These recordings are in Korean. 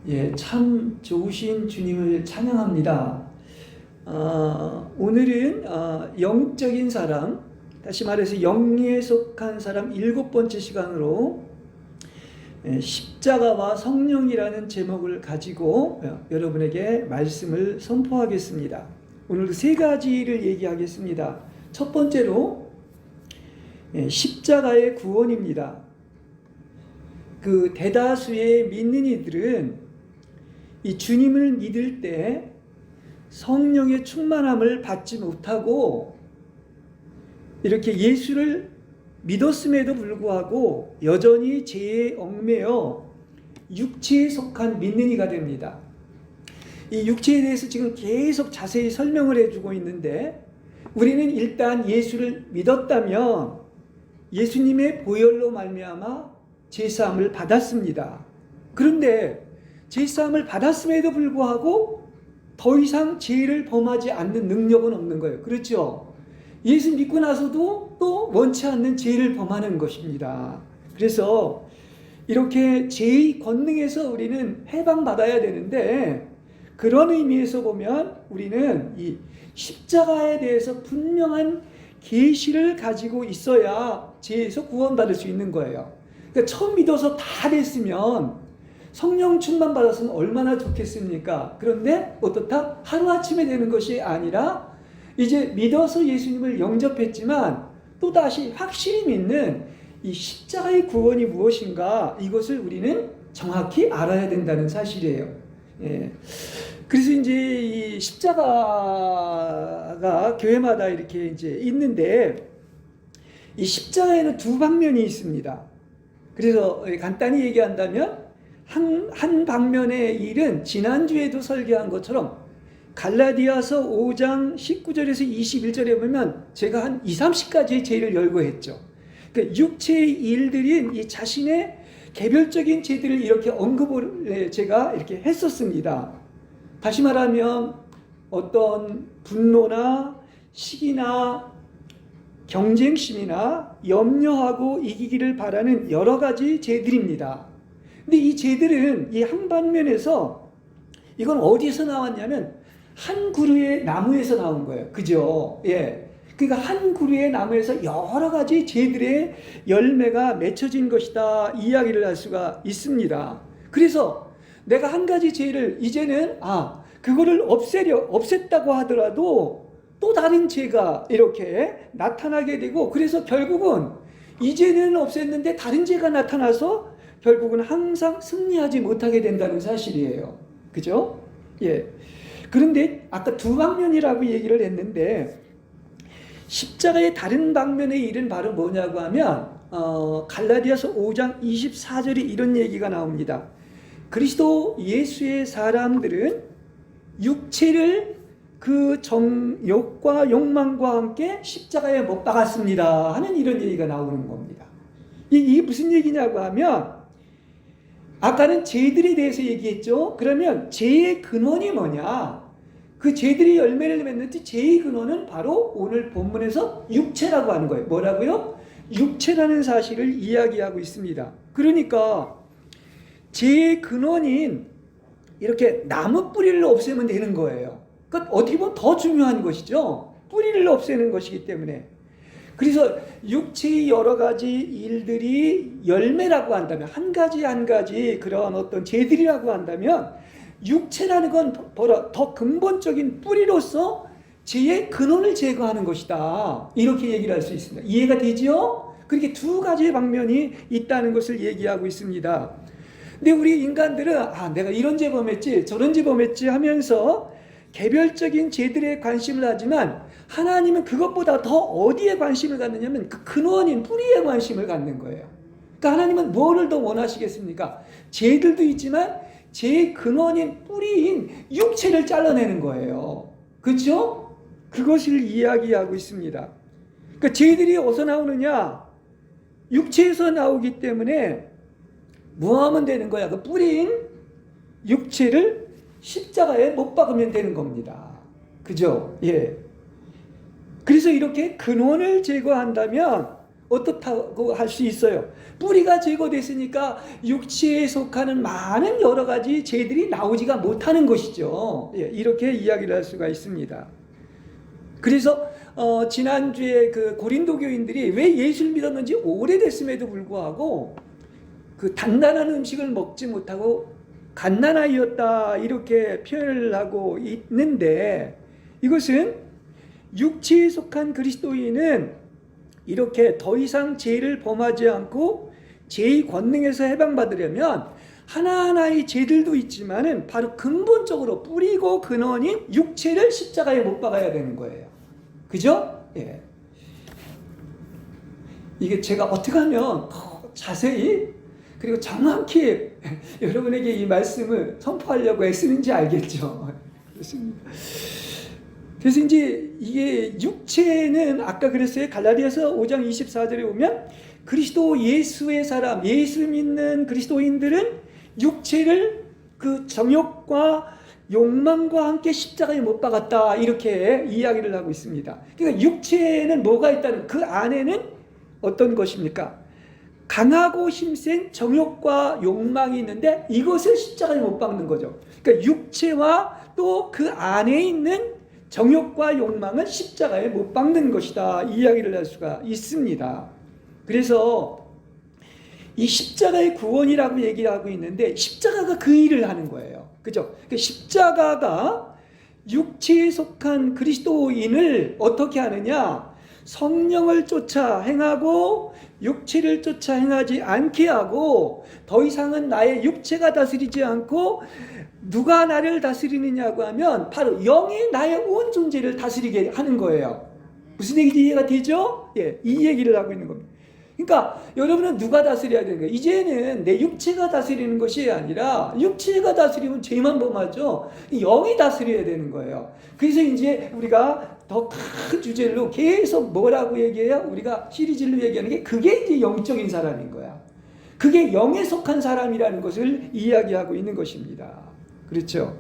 예, 참 좋으신 주님을 찬양합니다. 오늘은 영적인 사람, 다시 말해서 영리에 속한 사람 7번째 시간으로 십자가와 성령이라는 제목을 가지고 여러분에게 말씀을 선포하겠습니다. 오늘 세 가지를 얘기하겠습니다. 첫 번째로 십자가의 구원입니다. 그 대다수의 믿는 이들은 이 주님을 믿을 때 성령의 충만함을 받지 못하고 이렇게 예수를 믿었음에도 불구하고 여전히 죄에 얽매여 육체에 속한 믿는 이가 됩니다. 이 육체에 대해서 지금 계속 자세히 설명을 해주고 있는데, 우리는 일단 예수를 믿었다면 예수님의 보혈로 말미암아 제사함을 받았습니다. 그런데 제사함을 받았음에도 불구하고 더 이상 죄를 범하지 않는 능력은 없는 거예요. 그렇죠? 예수 믿고 나서도 또 원치 않는 죄를 범하는 것입니다. 그래서 이렇게 죄의 권능에서 우리는 해방받아야 되는데, 그런 의미에서 보면 우리는 이 십자가에 대해서 분명한 계시를 가지고 있어야 죄에서 구원받을 수 있는 거예요. 그러니까 처음 믿어서 다 됐으면, 성령 충만 받았으면 얼마나 좋겠습니까? 그런데 어떻다? 하루아침에 되는 것이 아니라 이제 믿어서 예수님을 영접했지만 또다시 확실히 믿는 이 십자가의 구원이 무엇인가, 이것을 우리는 정확히 알아야 된다는 사실이에요. 예. 그래서 이제 이 십자가가 교회마다 이렇게 이제 있는데, 이 십자가에는 두 방면이 있습니다. 그래서 간단히 얘기한다면 한 방면의 일은 지난주에도 설교한 것처럼 갈라디아서 5장 19절에서 21절에 보면 제가 한 2, 30가지의 죄를 열거했죠. 그러니까 육체의 일들인 이 자신의 개별적인 죄들을 이렇게 언급을 제가 이렇게 했었습니다. 다시 말하면 어떤 분노나 시기나 경쟁심이나 염려하고 이기기를 바라는 여러 가지 죄들입니다. 근데 이 죄들은 이 한 방면에서, 이건 어디서 나왔냐면 한 그루의 나무에서 나온 거예요. 그죠? 예. 그러니까 한 그루의 나무에서 여러 가지 죄들의 열매가 맺혀진 것이다, 이야기를 할 수가 있습니다. 그래서 내가 한 가지 죄를 이제는 그거를 없앴다고 하더라도 또 다른 죄가 이렇게 나타나게 되고, 그래서 결국은 이제는 없앴는데 다른 죄가 나타나서 결국은 항상 승리하지 못하게 된다는 사실이에요. 그죠? 예. 그런데 아까 두 방면이라고 얘기를 했는데, 십자가의 다른 방면의 일은 바로 뭐냐고 하면 갈라디아서 5장 24절에 이런 얘기가 나옵니다. 그리스도 예수의 사람들은 육체를 그 정욕과 욕망과 함께 십자가에 못 박았습니다 하는 이런 얘기가 나오는 겁니다. 이게 무슨 얘기냐고 하면, 아까는 죄들에 대해서 얘기했죠. 그러면 죄의 근원이 뭐냐? 그 죄들이 열매를 맺는데 죄의 근원은 바로 오늘 본문에서 육체라고 하는 거예요. 뭐라고요? 육체라는 사실을 이야기하고 있습니다. 그러니까 죄의 근원인 이렇게 나무 뿌리를 없애면 되는 거예요. 그러니까 어떻게 보면 더 중요한 것이죠. 뿌리를 없애는 것이기 때문에. 그래서 육체의 여러 가지 일들이 열매라고 한다면, 한 가지 한 가지 그런 어떤 죄들이라고 한다면, 육체라는 건 더 근본적인 뿌리로서 죄의 근원을 제거하는 것이다, 이렇게 얘기를 할 수 있습니다. 이해가 되지요? 그렇게 두 가지의 방면이 있다는 것을 얘기하고 있습니다. 근데 우리 인간들은 내가 이런 죄 범했지 저런 죄 범했지 하면서 개별적인 죄들에 관심을 하지만, 하나님은 그것보다 더 어디에 관심을 갖느냐면 그 근원인 뿌리에 관심을 갖는 거예요. 그러니까 하나님은 뭐를 더 원하시겠습니까? 죄들도 있지만 죄의 근원인 뿌리인 육체를 잘라내는 거예요. 그렇죠? 그것을 이야기하고 있습니다. 그러니까 죄들이 어디서 나오느냐? 육체에서 나오기 때문에 뭐 하면 되는 거야? 그 뿌리인 육체를 십자가에 못 박으면 되는 겁니다. 그죠? 예. 그래서 이렇게 근원을 제거한다면 어떻다고 할 수 있어요? 뿌리가 제거됐으니까 육체에 속하는 많은 여러 가지 죄들이 나오지가 못하는 것이죠. 예, 이렇게 이야기를 할 수가 있습니다. 그래서 지난주에 그 고린도 교인들이 왜 예수를 믿었는지 오래됐음에도 불구하고 그 단단한 음식을 먹지 못하고 갓난아이였다 이렇게 표현을 하고 있는데, 이것은 육체에 속한 그리스도인은 이렇게 더 이상 죄를 범하지 않고 죄의 권능에서 해방받으려면 하나하나의 죄들도 있지만은 바로 근본적으로 뿌리고 근원인 육체를 십자가에 못 박아야 되는 거예요. 그죠? 예. 이게 제가 어떻게 하면 더 자세히 그리고 정확히 여러분에게 이 말씀을 선포하려고 애쓰는지 알겠죠? 그렇습니다. 그래서 이제 이게 육체는 아까 그랬어요. 갈라디아서 5장 24절에 보면 그리스도 예수의 사람, 예수 믿는 그리스도인들은 육체를 그 정욕과 욕망과 함께 십자가에 못 박았다 이렇게 이야기를 하고 있습니다. 그러니까 육체에는 뭐가 있다는, 그 안에는 어떤 것입니까? 강하고 힘센 정욕과 욕망이 있는데 이것을 십자가에 못 박는 거죠. 그러니까 육체와 또 그 안에 있는 정욕과 욕망을 십자가에 못 박는 것이다 이야기를 할 수가 있습니다. 그래서 이 십자가의 구원이라고 얘기하고 있는데 십자가가 그 일을 하는 거예요. 그죠? 십자가가 육체에 속한 그리스도인을 어떻게 하느냐? 성령을 쫓아 행하고 육체를 쫓아 행하지 않게 하고, 더 이상은 나의 육체가 다스리지 않고 누가 나를 다스리느냐고 하면 바로 영이 나의 온 존재를 다스리게 하는 거예요. 무슨 얘기인지 이해가 되죠? 예, 이 얘기를 하고 있는 겁니다. 그러니까 여러분은 누가 다스려야 되는 거예요? 이제는 내 육체가 다스리는 것이 아니라, 육체가 다스리면 죄만 범하죠. 영이 다스려야 되는 거예요. 그래서 이제 우리가 더 큰 주제로 계속 뭐라고 얘기해요? 우리가 시리즈로 얘기하는 게 그게 이제 영적인 사람인 거야. 그게 영에 속한 사람이라는 것을 이야기하고 있는 것입니다. 그렇죠?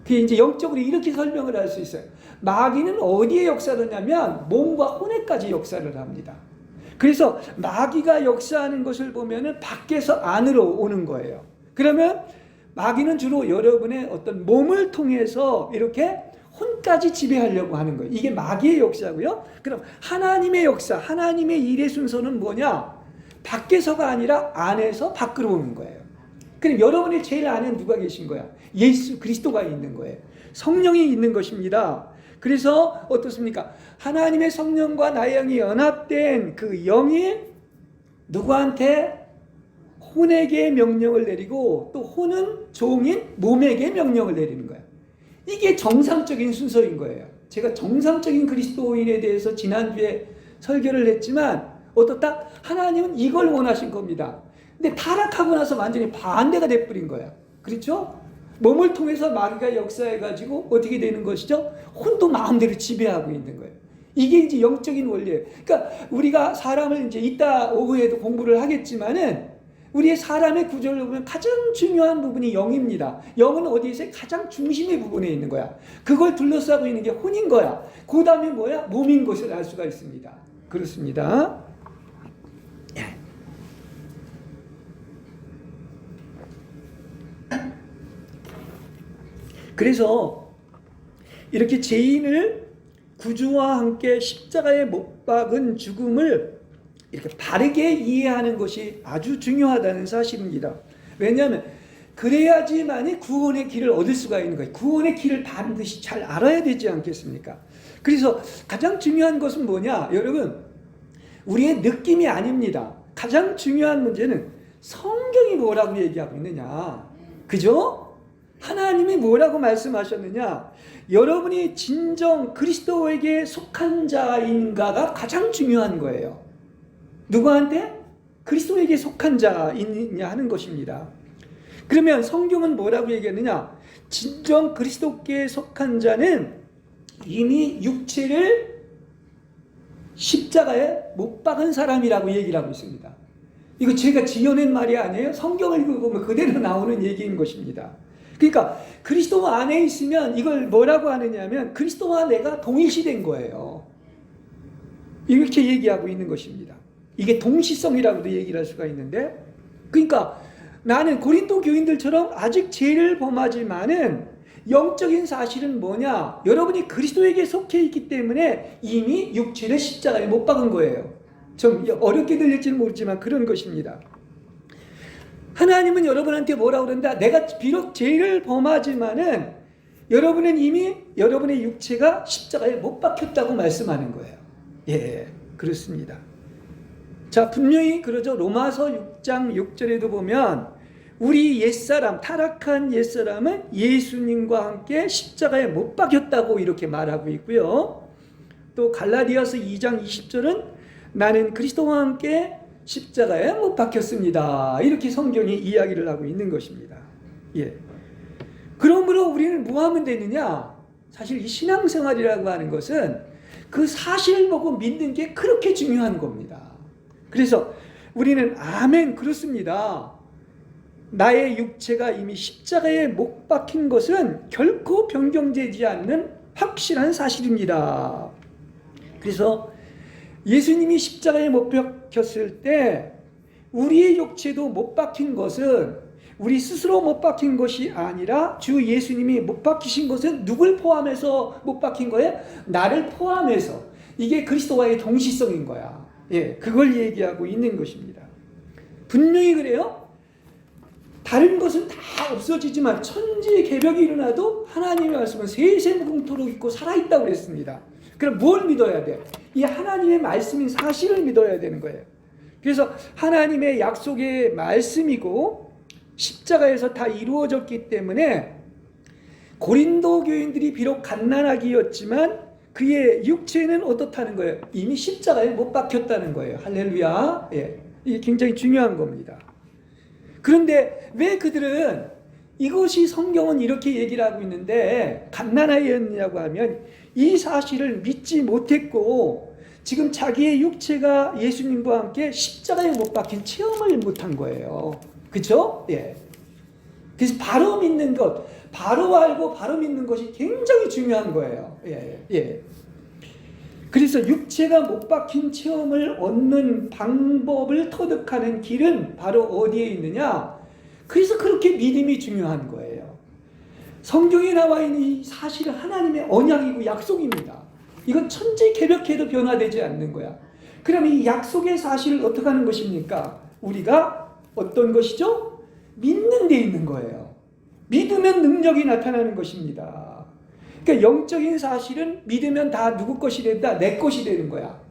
그게 이제 영적으로 이렇게 설명을 할 수 있어요. 마귀는 어디에 역사를 하냐면 몸과 혼에까지 역사를 합니다. 그래서 마귀가 역사하는 것을 보면은 밖에서 안으로 오는 거예요. 그러면 마귀는 주로 여러분의 어떤 몸을 통해서 이렇게 혼까지 지배하려고 하는 거예요. 이게 마귀의 역사고요. 그럼 하나님의 역사, 하나님의 일의 순서는 뭐냐? 밖에서가 아니라 안에서 밖으로 오는 거예요. 그럼 여러분의 제일 안에 누가 계신 거야? 예수 그리스도가 있는 거예요. 성령이 있는 것입니다. 그래서 어떻습니까? 하나님의 성령과 나의 영이 연합된 그 영이 누구한테? 혼에게 명령을 내리고, 또 혼은 종인 몸에게 명령을 내리는 거예요. 이게 정상적인 순서인 거예요. 제가 정상적인 그리스도인에 대해서 지난주에 설교를 했지만 어떻다? 하나님은 이걸 원하신 겁니다. 근데 타락하고 나서 완전히 반대가 돼버린 거야. 그렇죠? 몸을 통해서 마귀가 역사해가지고 어떻게 되는 것이죠? 혼도 마음대로 지배하고 있는 거예요. 이게 이제 영적인 원리예요. 그러니까 우리가 사람을 이제 이따 오후에도 공부를 하겠지만은, 우리의 사람의 구조를 보면 가장 중요한 부분이 영입니다. 영은 어디에 있어요? 가장 중심의 부분에 있는 거야. 그걸 둘러싸고 있는 게 혼인 거야. 그 다음에 뭐야? 몸인 것을 알 수가 있습니다. 그렇습니다. 그래서 이렇게 죄인을 구주와 함께 십자가에 못 박은 죽음을 이렇게 바르게 이해하는 것이 아주 중요하다는 사실입니다. 왜냐하면 그래야지만이 구원의 길을 얻을 수가 있는 거예요. 구원의 길을 반드시 잘 알아야 되지 않겠습니까? 그래서 가장 중요한 것은 뭐냐? 여러분, 우리의 느낌이 아닙니다. 가장 중요한 문제는 성경이 뭐라고 얘기하고 있느냐. 그죠? 하나님이 뭐라고 말씀하셨느냐. 여러분이 진정 그리스도에게 속한 자인가가 가장 중요한 거예요. 누구한테? 그리스도에게 속한 자이냐 하는 것입니다. 그러면 성경은 뭐라고 얘기했느냐? 진정 그리스도께 속한 자는 이미 육체를 십자가에 못 박은 사람이라고 얘기를 하고 있습니다. 이거 제가 지어낸 말이 아니에요. 성경을 읽어보면 그대로 나오는 얘기인 것입니다. 그러니까 그리스도 안에 있으면 이걸 뭐라고 하느냐면 그리스도와 내가 동일시된 거예요. 이렇게 얘기하고 있는 것입니다. 이게 동시성이라고도 얘기를 할 수가 있는데, 그러니까 나는 고린도 교인들처럼 아직 죄를 범하지만은 영적인 사실은 뭐냐? 여러분이 그리스도에게 속해 있기 때문에 이미 육체를 십자가에 못 박은 거예요. 좀 어렵게 들릴지는 모르지만 그런 것입니다. 하나님은 여러분한테 뭐라고 그런다? 내가 비록 죄를 범하지만은 여러분은 이미 여러분의 육체가 십자가에 못 박혔다고 말씀하는 거예요. 예, 그렇습니다. 자, 분명히 그러죠. 로마서 6장 6절에도 보면 우리 옛사람, 타락한 옛사람은 예수님과 함께 십자가에 못 박혔다고 이렇게 말하고 있고요. 또 갈라디아서 2장 20절은 나는 그리스도와 함께 십자가에 못 박혔습니다. 이렇게 성경이 이야기를 하고 있는 것입니다. 예. 그러므로 우리는 뭐 하면 되느냐? 사실 이 신앙생활이라고 하는 것은 그 사실을 보고 믿는 게 그렇게 중요한 겁니다. 그래서 우리는 아멘, 그렇습니다. 나의 육체가 이미 십자가에 못 박힌 것은 결코 변경되지 않는 확실한 사실입니다. 그래서 예수님이 십자가에 못 박혔을 때 우리의 육체도 못 박힌 것은 우리 스스로 못 박힌 것이 아니라 주 예수님이 못 박히신 것은 누굴 포함해서 못 박힌 거예요? 나를 포함해서. 이게 그리스도와의 동시성인 거야. 예, 그걸 얘기하고 있는 것입니다. 분명히 그래요. 다른 것은 다 없어지지만 천지의 개벽이 일어나도 하나님의 말씀은 세세무궁토록 있고 살아있다고 그랬습니다. 그럼 뭘 믿어야 돼? 이 하나님의 말씀인 사실을 믿어야 되는 거예요. 그래서 하나님의 약속의 말씀이고 십자가에서 다 이루어졌기 때문에 고린도 교인들이 비록 갓난아기였지만 그의 육체는 어떻다는 거예요? 이미 십자가에 못 박혔다는 거예요. 할렐루야. 예, 이게 굉장히 중요한 겁니다. 그런데 왜 그들은 이것이 성경은 이렇게 얘기를 하고 있는데 갓난아이였냐고 하면 이 사실을 믿지 못했고 지금 자기의 육체가 예수님과 함께 십자가에 못 박힌 체험을 못한 거예요. 그렇죠? 예. 그래서 바로 믿는 것, 바로 알고 바로 믿는 것이 굉장히 중요한 거예요. 예, 예. 그래서 육체가 못 박힌 체험을 얻는 방법을 터득하는 길은 바로 어디에 있느냐? 그래서 그렇게 믿음이 중요한 거예요. 성경에 나와 있는 이 사실은 하나님의 언약이고 약속입니다. 이건 천지개벽해도 변화되지 않는 거야. 그럼 이 약속의 사실을 어떻게 하는 것입니까? 우리가 어떤 것이죠? 믿는 데 있는 거예요. 믿으면 능력이 나타나는 것입니다. 그러니까 영적인 사실은 믿으면 다 누구 것이 된다? 내 것이 되는 거야.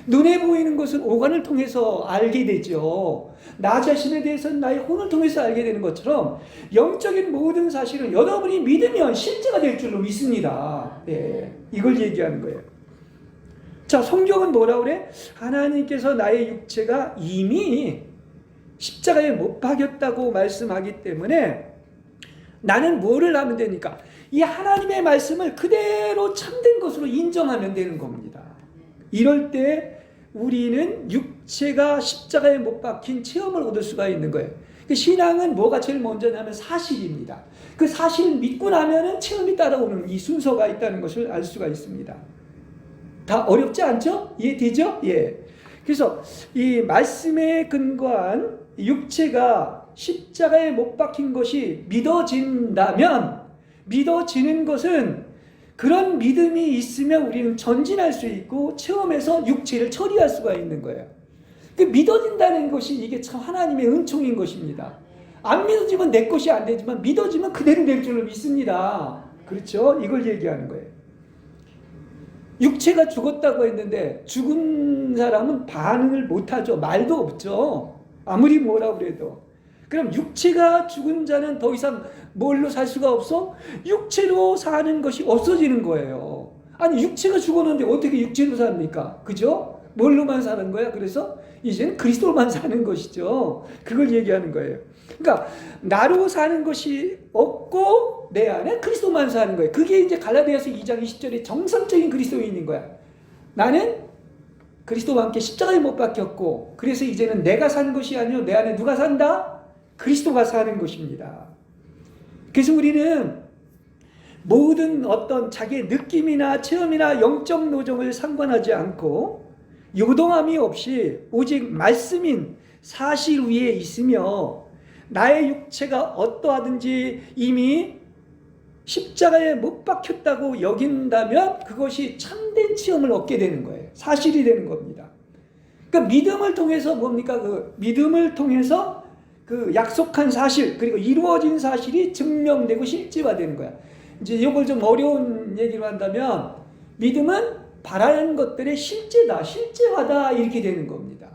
눈에 보이는 것은 오간을 통해서 알게 되죠. 나 자신에 대해서는 나의 혼을 통해서 알게 되는 것처럼 영적인 모든 사실은 여러분이 믿으면 실제가 될 줄로 믿습니다. 네, 이걸 얘기하는 거예요. 자, 성경은 뭐라 그래? 하나님께서 나의 육체가 이미 십자가에 못 박였다고 말씀하기 때문에 나는 뭐를 하면 되니까? 이 하나님의 말씀을 그대로 참된 것으로 인정하면 되는 겁니다. 이럴 때 우리는 육체가 십자가에 못 박힌 체험을 얻을 수가 있는 거예요. 신앙은 뭐가 제일 먼저냐면 사실입니다. 그 사실을 믿고 나면은 체험이 따라오는 이 순서가 있다는 것을 알 수가 있습니다. 다 어렵지 않죠? 이해되죠? 예. 그래서 이 말씀에 근거한 육체가 십자가에 못 박힌 것이 믿어진다면 믿어지는 것은 그런 믿음이 있으면 우리는 전진할 수 있고 체험해서 육체를 처리할 수가 있는 거예요. 그 믿어진다는 것이 이게 참 하나님의 은총인 것입니다. 안 믿어지면 내 것이 안 되지만 믿어지면 그대로 될 줄로 믿습니다. 그렇죠? 이걸 얘기하는 거예요. 육체가 죽었다고 했는데 죽은 사람은 반응을 못하죠. 말도 없죠. 아무리 뭐라 그래도. 그럼 육체가 죽은 자는 더 이상 뭘로 살 수가 없어? 육체로 사는 것이 없어지는 거예요. 아니 육체가 죽었는데 어떻게 육체로 삽니까? 그죠? 뭘로만 사는 거야? 그래서 이제는 그리스도로만 사는 것이죠. 그걸 얘기하는 거예요. 그러니까 나로 사는 것이 없고 내 안에 그리스도만 사는 거예요. 그게 이제 갈라디아서 2장 20절의 정상적인 그리스도인인 거야. 나는 그리스도와 함께 십자가에 못 박혔고 그래서 이제는 내가 사는 것이 아니요 내 안에 누가 산다? 그리스도가 사는 것입니다. 그래서 우리는 모든 어떤 자기의 느낌이나 체험이나 영적 노정을 상관하지 않고 요동함이 없이 오직 말씀인 사실 위에 있으며 나의 육체가 어떠하든지 이미 십자가에 못 박혔다고 여긴다면 그것이 참된 체험을 얻게 되는 거예요. 사실이 되는 겁니다. 그러니까 믿음을 통해서 뭡니까? 그 믿음을 통해서 그 약속한 사실 그리고 이루어진 사실이 증명되고 실제화되는 거야. 이제 이걸 좀 어려운 얘기로 한다면 믿음은 바라는 것들의 실제다, 실제화다 이렇게 되는 겁니다.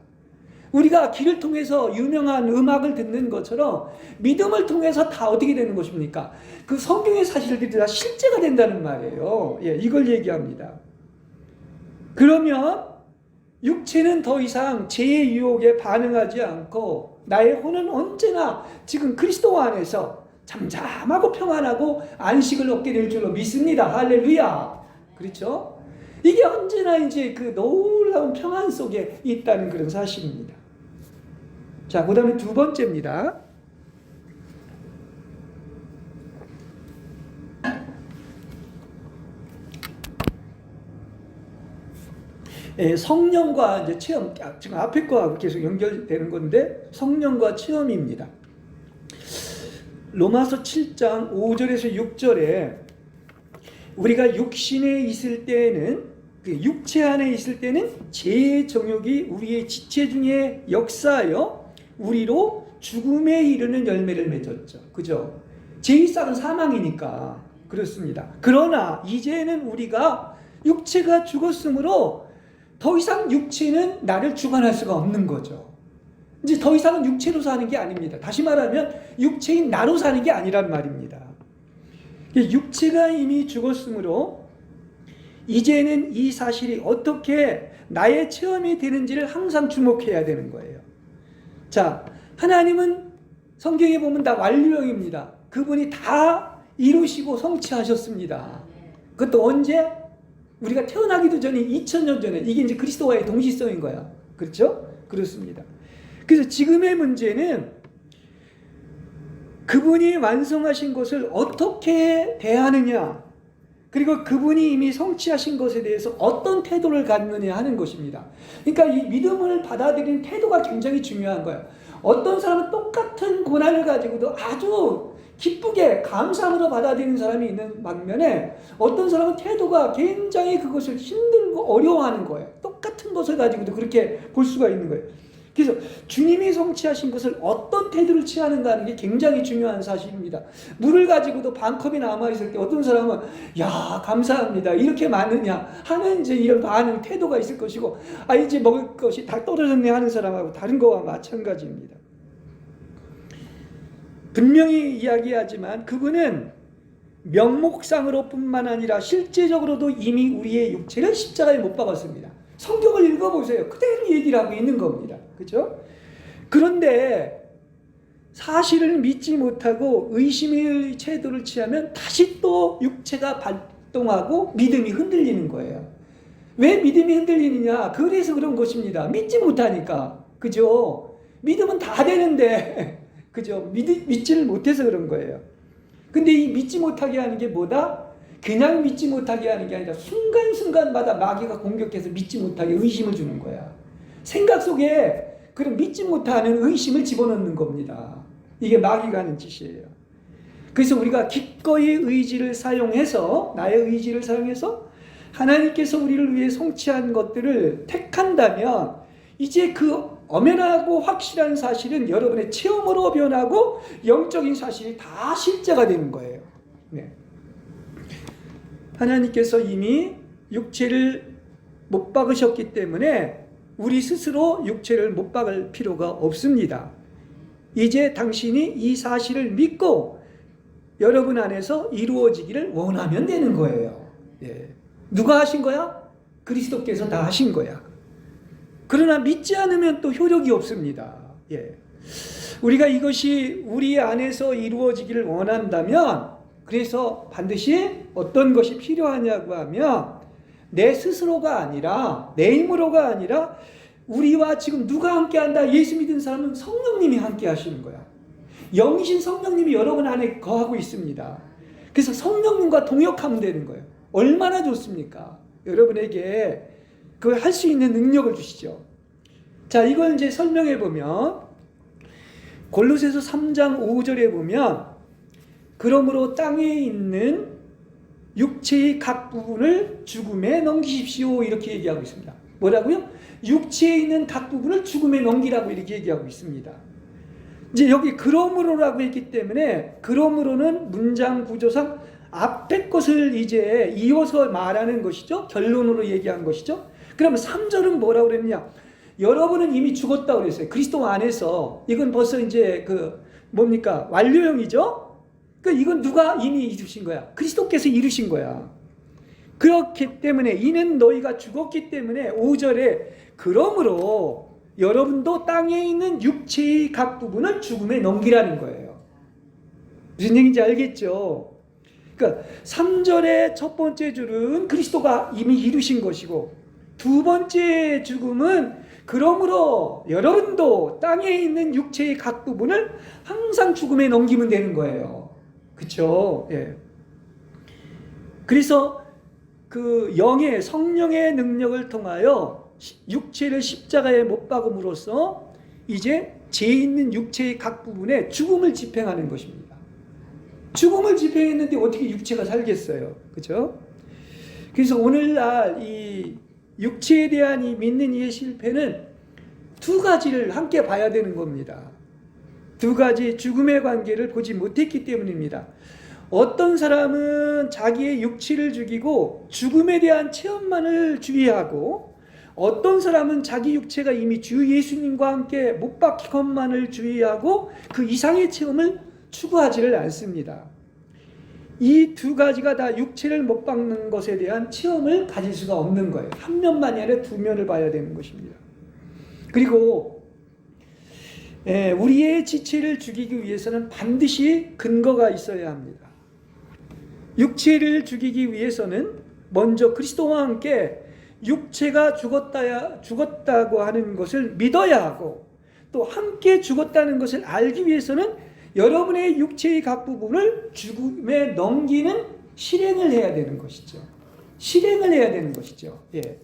우리가 길을 통해서 유명한 음악을 듣는 것처럼 믿음을 통해서 다 어떻게 되는 것입니까? 그 성경의 사실들이 다 실제가 된다는 말이에요. 예, 이걸 얘기합니다. 그러면 육체는 더 이상 죄의 유혹에 반응하지 않고 나의 혼은 언제나 지금 그리스도 안에서 잠잠하고 평안하고 안식을 얻게 될 줄로 믿습니다. 할렐루야. 그렇죠? 이게 언제나 이제 그 놀라운 평안 속에 있다는 그런 사실입니다. 자, 그 다음에 두 번째입니다. 성령과 이제 체험, 지금 앞에 거하고 계속 연결되는 건데 성령과 체험입니다. 로마서 7장 5절에서 6절에 우리가 육신에 있을 때는 그 육체 안에 있을 때는 죄의 정욕이 우리의 지체 중에 역사하여 우리로 죽음에 이르는 열매를 맺었죠. 그죠? 죄의 싹은 사망이니까 그렇습니다. 그러나 이제는 우리가 육체가 죽었으므로 더 이상 육체는 나를 주관할 수가 없는 거죠. 이제 더 이상은 육체로 사는 게 아닙니다. 다시 말하면 육체인 나로 사는 게 아니란 말입니다. 육체가 이미 죽었으므로 이제는 이 사실이 어떻게 나의 체험이 되는지를 항상 주목해야 되는 거예요. 자, 하나님은 성경에 보면 다 완료형입니다. 그분이 다 이루시고 성취하셨습니다. 그것도 언제? 우리가 태어나기도 전에 2000년 전에 이게 이제 그리스도와의 동시성인 거야. 그렇죠? 그렇습니다. 그래서 지금의 문제는 그분이 완성하신 것을 어떻게 대하느냐, 그리고 그분이 이미 성취하신 것에 대해서 어떤 태도를 갖느냐 하는 것입니다. 그러니까 이 믿음을 받아들이는 태도가 굉장히 중요한 거예요. 어떤 사람은 똑같은 고난을 가지고도 아주 기쁘게 감사함으로 받아들이는 사람이 있는 반면에 어떤 사람은 태도가 굉장히 그것을 힘들고 어려워하는 거예요. 똑같은 것을 가지고도 그렇게 볼 수가 있는 거예요. 그래서 주님이 성취하신 것을 어떤 태도를 취하는가 하는 게 굉장히 중요한 사실입니다. 물을 가지고도 반 컵이 남아있을 때 어떤 사람은 야 감사합니다 이렇게 많으냐 하는 이제 이런 반응 태도가 있을 것이고 아 이제 먹을 것이 다 떨어졌네 하는 사람하고 다른 거와 마찬가지입니다. 분명히 이야기하지만 그분은 명목상으로 뿐만 아니라 실제적으로도 이미 우리의 육체를 십자가에 못 박았습니다. 성경을 읽어보세요. 그대로 얘기를 하고 있는 겁니다. 그렇죠? 그런데 사실을 믿지 못하고 의심의 태도를 취하면 다시 또 육체가 발동하고 믿음이 흔들리는 거예요. 왜 믿음이 흔들리느냐? 그래서 그런 것입니다. 믿지 못하니까. 그죠? 믿음은 다 되는데 그죠? 믿지를 못해서 그런 거예요. 근데 이 믿지 못하게 하는 게 뭐다? 그냥 믿지 못하게 하는 게 아니라 순간순간마다 마귀가 공격해서 믿지 못하게 의심을 주는 거야. 생각 속에 그런 믿지 못하는 의심을 집어넣는 겁니다. 이게 마귀가 하는 짓이에요. 그래서 우리가 기꺼이 의지를 사용해서 나의 의지를 사용해서 하나님께서 우리를 위해 성취한 것들을 택한다면 이제 그 엄연하고 확실한 사실은 여러분의 체험으로 변하고 영적인 사실이 다 실제가 되는 거예요. 네. 하나님께서 이미 육체를 못 박으셨기 때문에 우리 스스로 육체를 못 박을 필요가 없습니다. 이제 당신이 이 사실을 믿고 여러분 안에서 이루어지기를 원하면 되는 거예요. 예. 누가 하신 거야? 그리스도께서 다 하신 거야. 그러나 믿지 않으면 또 효력이 없습니다. 예. 우리가 이것이 우리 안에서 이루어지기를 원한다면 그래서 반드시 어떤 것이 필요하냐고 하면 내 스스로가 아니라 내 힘으로가 아니라 우리와 지금 누가 함께한다? 예수 믿은 사람은 성령님이 함께 하시는 거야. 영이신 성령님이 여러분 안에 거하고 있습니다. 그래서 성령님과 동역하면 되는 거예요. 얼마나 좋습니까? 여러분에게 그걸 할 수 있는 능력을 주시죠. 자, 이걸 이제 설명해 보면 골로새서 3장 5절에 보면 그러므로 땅에 있는 육체의 각 부분을 죽음에 넘기십시오 이렇게 얘기하고 있습니다. 뭐라고요? 육체에 있는 각 부분을 죽음에 넘기라고 이렇게 얘기하고 있습니다. 이제 여기 그러므로라고 했기 때문에 그러므로는 문장 구조상 앞에 것을 이제 이어서 말하는 것이죠. 결론으로 얘기한 것이죠. 그러면 3절은 뭐라고 그랬냐? 여러분은 이미 죽었다고 그랬어요. 그리스도 안에서. 이건 벌써 이제 뭡니까? 완료형이죠? 이건 누가 이미 이루신 거야? 그리스도께서 이루신 거야. 그렇기 때문에 이는 너희가 죽었기 때문에 5절에 그러므로 여러분도 땅에 있는 육체의 각 부분을 죽음에 넘기라는 거예요. 무슨 얘기인지 알겠죠? 그러니까 3절의 첫 번째 줄은 그리스도가 이미 이루신 것이고 두 번째 죽음은 그러므로 여러분도 땅에 있는 육체의 각 부분을 항상 죽음에 넘기면 되는 거예요. 그렇죠? 예. 그래서 그 영의 성령의 능력을 통하여 육체를 십자가에 못 박음으로써 이제 죄 있는 육체의 각 부분에 죽음을 집행하는 것입니다. 죽음을 집행했는데 어떻게 육체가 살겠어요? 그렇죠? 그래서 오늘날 이 육체에 대한 이 믿는 이의 실패는 두 가지를 함께 봐야 되는 겁니다. 두 가지 죽음의 관계를 보지 못했기 때문입니다. 어떤 사람은 자기의 육체를 죽이고 죽음에 대한 체험만을 주의하고 어떤 사람은 자기 육체가 이미 주 예수님과 함께 못 박힌 것만을 주의하고 그 이상의 체험을 추구하지를 않습니다. 이 두 가지가 다 육체를 못 박는 것에 대한 체험을 가질 수가 없는 거예요. 한 면만이 아니라 두 면을 봐야 되는 것입니다. 그리고 우리의 지체를 죽이기 위해서는 반드시 근거가 있어야 합니다. 육체를 죽이기 위해서는 먼저 그리스도와 함께 육체가 죽었다고 하는 것을 믿어야 하고 또 함께 죽었다는 것을 알기 위해서는 여러분의 육체의 각 부분을 죽음에 넘기는 실행을 해야 되는 것이죠. 실행을 해야 되는 것이죠. 예.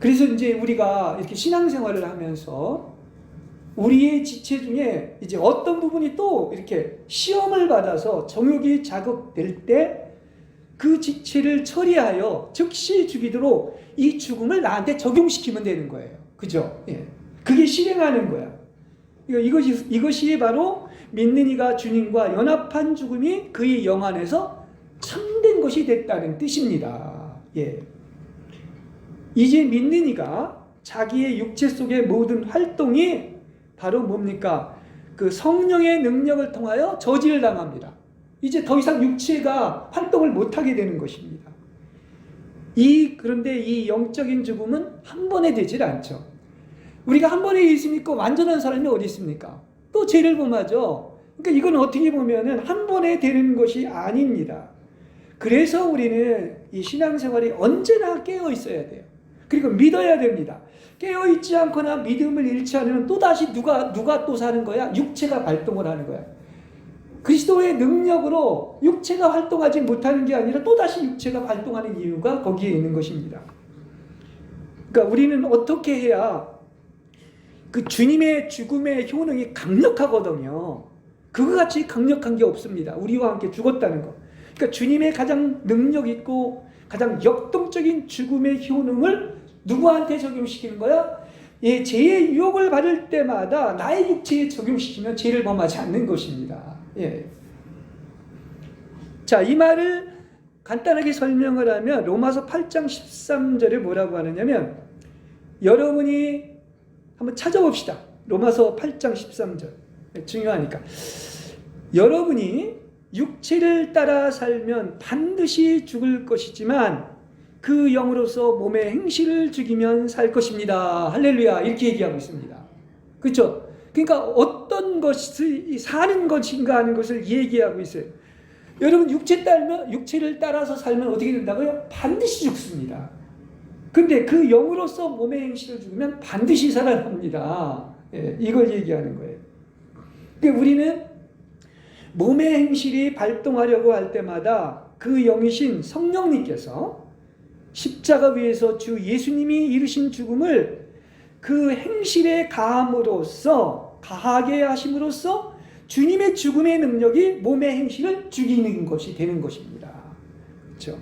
그래서 이제 우리가 이렇게 신앙생활을 하면서 우리의 지체 중에 이제 어떤 부분이 또 이렇게 시험을 받아서 정욕이 자극될 때 그 지체를 처리하여 즉시 죽이도록 이 죽음을 나한테 적용시키면 되는 거예요. 그죠? 예. 그게 실행하는 거야. 이것이 바로 믿는 이가 주님과 연합한 죽음이 그의 영 안에서 참된 것이 됐다는 뜻입니다. 예. 이제 믿는 이가 자기의 육체 속의 모든 활동이 바로 뭡니까? 그 성령의 능력을 통하여 저지를 당합니다. 이제 더 이상 육체가 활동을 못하게 되는 것입니다. 그런데 이 영적인 죽음은 한 번에 되질 않죠. 우리가 한 번에 예수 믿고 완전한 사람이 어디 있습니까? 또 죄를 범하죠. 그러니까 이건 어떻게 보면은 한 번에 되는 것이 아닙니다. 그래서 우리는 이 신앙생활이 언제나 깨어 있어야 돼요. 그리고 믿어야 됩니다. 깨어 있지 않거나 믿음을 잃지 않으면 또 다시 누가 또 사는 거야? 육체가 발동을 하는 거야. 그리스도의 능력으로 육체가 활동하지 못하는 게 아니라 또 다시 육체가 발동하는 이유가 거기에 있는 것입니다. 그러니까 우리는 어떻게 해야 그 주님의 죽음의 효능이 강력하거든요. 그거 같이 강력한 게 없습니다. 우리와 함께 죽었다는 거. 그러니까 주님의 가장 능력 있고 가장 역동적인 죽음의 효능을 누구한테 적용시키는 거야? 죄의 유혹을 받을 때마다 나의 육체에 적용시키면 죄를 범하지 않는 것입니다. 예. 자, 이 말을 간단하게 설명을 하면 로마서 8장 13절에 뭐라고 하느냐면 여러분이 한번 찾아봅시다. 로마서 8장 13절. 중요하니까. 여러분이 육체를 따라 살면 반드시 죽을 것이지만 그 영으로서 몸의 행실을 죽이면 살 것입니다. 할렐루야. 이렇게 얘기하고 있습니다. 그렇죠? 그러니까 어떤 것이 사는 것인가 하는 것을 얘기하고 있어요. 여러분 육체를 따라서 살면 어떻게 된다고요? 반드시 죽습니다. 근데 그 영으로서 몸의 행실을 죽이면 반드시 살아납니다. 예, 이걸 얘기하는 거예요. 그러니까 우리는 몸의 행실이 발동하려고 할 때마다 그 영이신 성령님께서 십자가 위에서 주 예수님이 이루신 죽음을 그 행실에 가하게 하심으로써 주님의 죽음의 능력이 몸의 행실을 죽이는 것이 되는 것입니다. 그렇죠?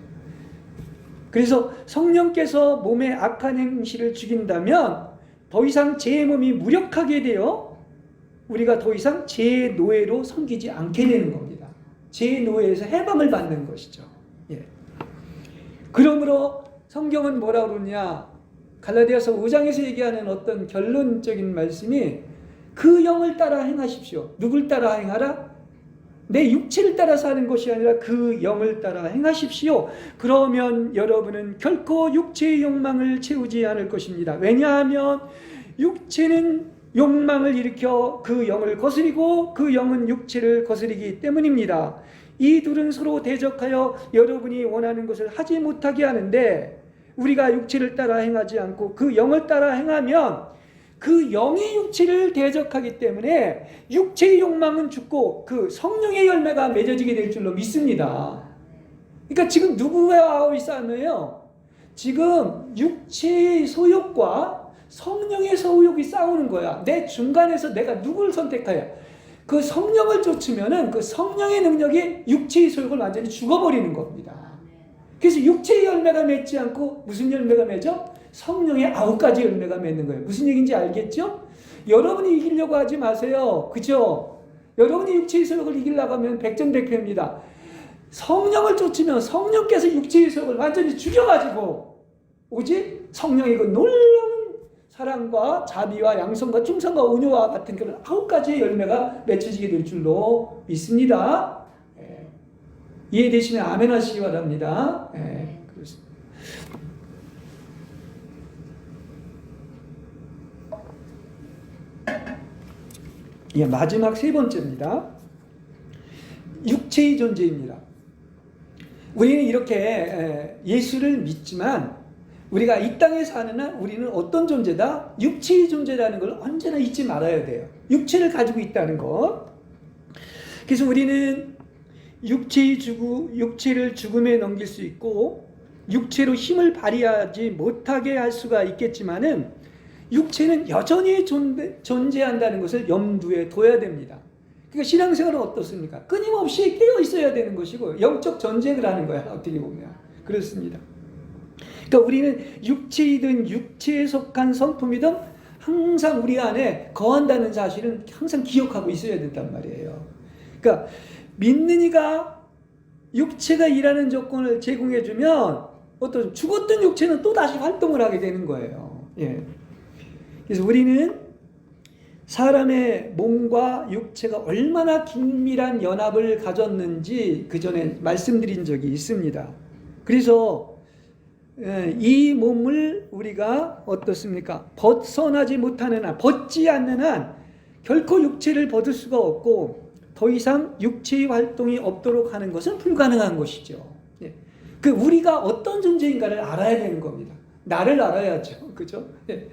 그래서 성령께서 몸의 악한 행실을 죽인다면 더 이상 제 몸이 무력하게 되어 우리가 더 이상 제 노예로 섬기지 않게 되는 겁니다. 제 노예에서 해방을 받는 것이죠. 예. 그러므로 성경은 뭐라 그러냐? 갈라디아서 5장에서 얘기하는 어떤 결론적인 말씀이 그 영을 따라 행하십시오. 누굴 따라 행하라? 내 육체를 따라 사는 것이 아니라 그 영을 따라 행하십시오. 그러면 여러분은 결코 육체의 욕망을 채우지 않을 것입니다. 왜냐하면 육체는 욕망을 일으켜 그 영을 거스리고 그 영은 육체를 거스리기 때문입니다. 이 둘은 서로 대적하여 여러분이 원하는 것을 하지 못하게 하는데, 우리가 육체를 따라 행하지 않고 그 영을 따라 행하면 그 영이 육체를 대적하기 때문에 육체의 욕망은 죽고 그 성령의 열매가 맺어지게 될 줄로 믿습니다. 그러니까 지금 누구와의 싸움이에요? 지금 육체의 소욕과 성령의 소욕이 싸우는 거야. 내 중간에서 내가 누구를 선택해야? 그 성령을 쫓으면은 그 성령의 능력이 육체의 소욕을 완전히 죽어버리는 겁니다. 그래서 육체의 열매가 맺지 않고 무슨 열매가 맺어? 성령의 9가지 열매가 맺는 거예요. 무슨 얘기인지 알겠죠? 여러분이 이기려고 하지 마세요. 그죠? 여러분이 육체의 소욕을 이기려고 하면 백전백패입니다. 성령을 쫓으면 성령께서 육체의 소욕을 완전히 죽여가지고 오직 성령의 그 놀라운 사랑과 자비와 양성과 충성과 온유와 같은 그런 9가지의 열매가 맺혀지게 될 줄로 믿습니다. 이해되시면 아멘 하시기 바랍니다. 그렇습니다. 마지막 세 번째입니다. 육체의 존재입니다. 우리는 이렇게 예수를 믿지만 우리가 이 땅에 사는 한 우리는 어떤 존재다? 육체의 존재라는 걸 언제나 잊지 말아야 돼요. 육체를 가지고 있다는 것. 그래서 우리는 육체를 죽음에 넘길 수 있고 육체로 힘을 발휘하지 못하게 할 수가 있겠지만은 육체는 여전히 존재한다는 것을 염두에 둬야 됩니다. 그러니까 신앙생활은 어떻습니까? 끊임없이 깨어 있어야 되는 것이고 영적 전쟁을 하는 거야. 어떻게 보면 그렇습니다. 그러니까 우리는 육체이든 육체에 속한 성품이든 항상 우리 안에 거한다는 사실은 항상 기억하고 있어야 된단 말이에요. 그러니까 믿는 이가 육체가 일하는 조건을 제공해주면 어떤 죽었던 육체는 또 다시 활동을 하게 되는 거예요. 예. 그래서 우리는 사람의 몸과 육체가 얼마나 긴밀한 연합을 가졌는지 그 전에 말씀드린 적이 있습니다. 그래서 이 몸을 우리가 어떻습니까? 벗어나지 못하는 한, 벗지 않는 한 결코 육체를 벗을 수가 없고 더 이상 육체의 활동이 없도록 하는 것은 불가능한 것이죠. 예. 그 우리가 어떤 존재인가를 알아야 되는 겁니다. 나를 알아야죠. 그죠? 예.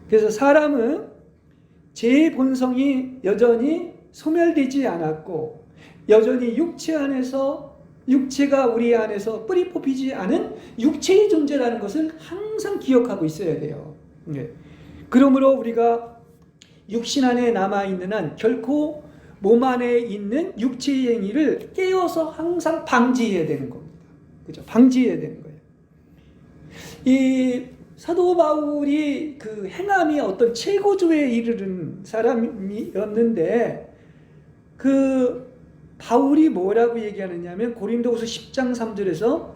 그래서 사람은 제 본성이 여전히 소멸되지 않았고 여전히 육체 안에서 육체가 우리 안에서 뿌리 뽑히지 않은 육체의 존재라는 것을 항상 기억하고 있어야 돼요. 예. 그러므로 우리가 육신 안에 남아있는 한 결코 몸 안에 있는 육체의 행위를 깨어서 항상 방지해야 되는 겁니다. 그죠? 방지해야 되는 거예요. 이 사도 바울이 그 행함이 어떤 최고조에 이르는 사람이었는데 그 바울이 뭐라고 얘기하느냐면 고린도후서 10장 3절에서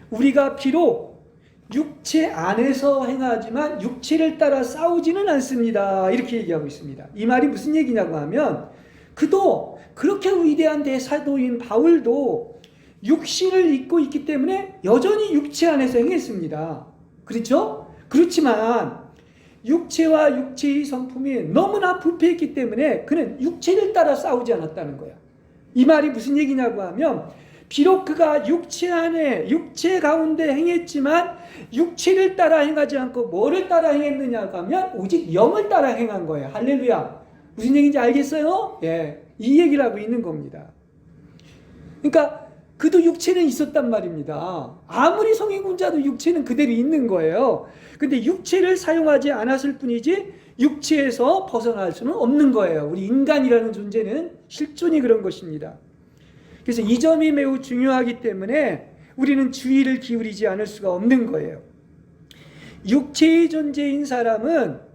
우리가 비록 육체 안에서 행하지만 육체를 따라 싸우지는 않습니다. 이렇게 얘기하고 있습니다. 이 말이 무슨 얘기냐고 하면 그도 그렇게 위대한 대사도인 바울도 육신을 입고 있기 때문에 여전히 육체 안에서 행했습니다. 그렇죠? 그렇지만 육체와 육체의 성품이 너무나 부패했기 때문에 그는 육체를 따라 싸우지 않았다는 거야. 이 말이 무슨 얘기냐고 하면 비록 그가 육체 안에 육체 가운데 행했지만 육체를 따라 행하지 않고 뭐를 따라 행했느냐고 하면 오직 영을 따라 행한 거예요. 할렐루야. 무슨 얘기인지 알겠어요? 예, 이 얘기를 하고 있는 겁니다. 그러니까 그도 육체는 있었단 말입니다. 아무리 성인군자도 육체는 그대로 있는 거예요. 근데 육체를 사용하지 않았을 뿐이지 육체에서 벗어날 수는 없는 거예요. 우리 인간이라는 존재는 실존이 그런 것입니다. 그래서 이 점이 매우 중요하기 때문에 우리는 주의를 기울이지 않을 수가 없는 거예요. 육체의 존재인 사람은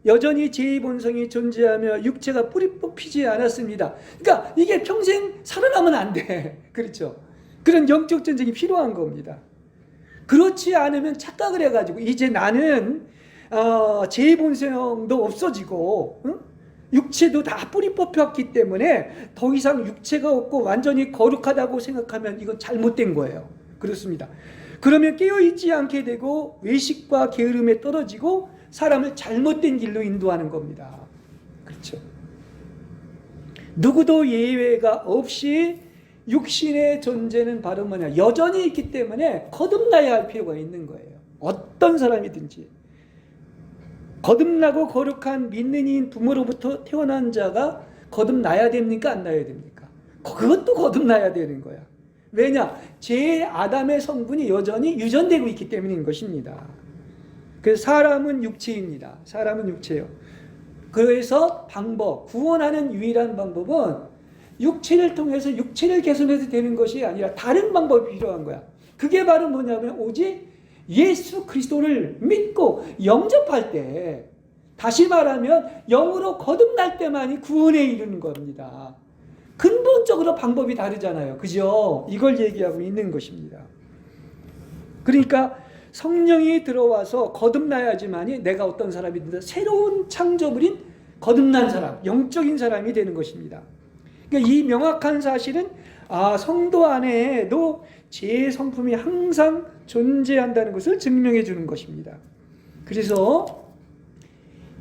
여전히 제 본성이 존재하며 육체가 뿌리 뽑히지 않았습니다. 그러니까 이게 평생 살아나면 안 돼. 그렇죠? 그런 영적 전쟁이 필요한 겁니다. 그렇지 않으면 착각을 해가지고 이제 나는 제 본성도 없어지고 육체도 다 뿌리 뽑혔기 때문에 더 이상 육체가 없고 완전히 거룩하다고 생각하면 이건 잘못된 거예요. 그렇습니다. 그러면 깨어있지 않게 되고 외식과 게으름에 떨어지고 사람을 잘못된 길로 인도하는 겁니다. 그렇죠? 누구도 예외가 없이 육신의 존재는 바로 뭐냐? 여전히 있기 때문에 거듭나야 할 필요가 있는 거예요. 어떤 사람이든지. 거듭나고 거룩한 믿는 이인 부모로부터 태어난 자가 거듭나야 됩니까? 안 나야 됩니까? 그것도 거듭나야 되는 거야. 왜냐? 제 아담의 성분이 여전히 유전되고 있기 때문인 것입니다. 그래서 사람은 육체입니다. 사람은 육체예요. 그래서 구원하는 유일한 방법은 육체를 통해서 육체를 개선해서 되는 것이 아니라 다른 방법이 필요한 거야. 그게 바로 뭐냐면 오직 예수 그리스도를 믿고 영접할 때, 다시 말하면 영으로 거듭날 때만이 구원에 이르는 겁니다. 근본적으로 방법이 다르잖아요. 그죠? 이걸 얘기하고 있는 것입니다. 그러니까 성령이 들어와서 거듭나야지만이 내가 어떤 사람이든 새로운 창조물인 거듭난 사람, 영적인 사람이 되는 것입니다. 그러니까 이 명확한 사실은 성도 안에도 제 성품이 항상 존재한다는 것을 증명해 주는 것입니다. 그래서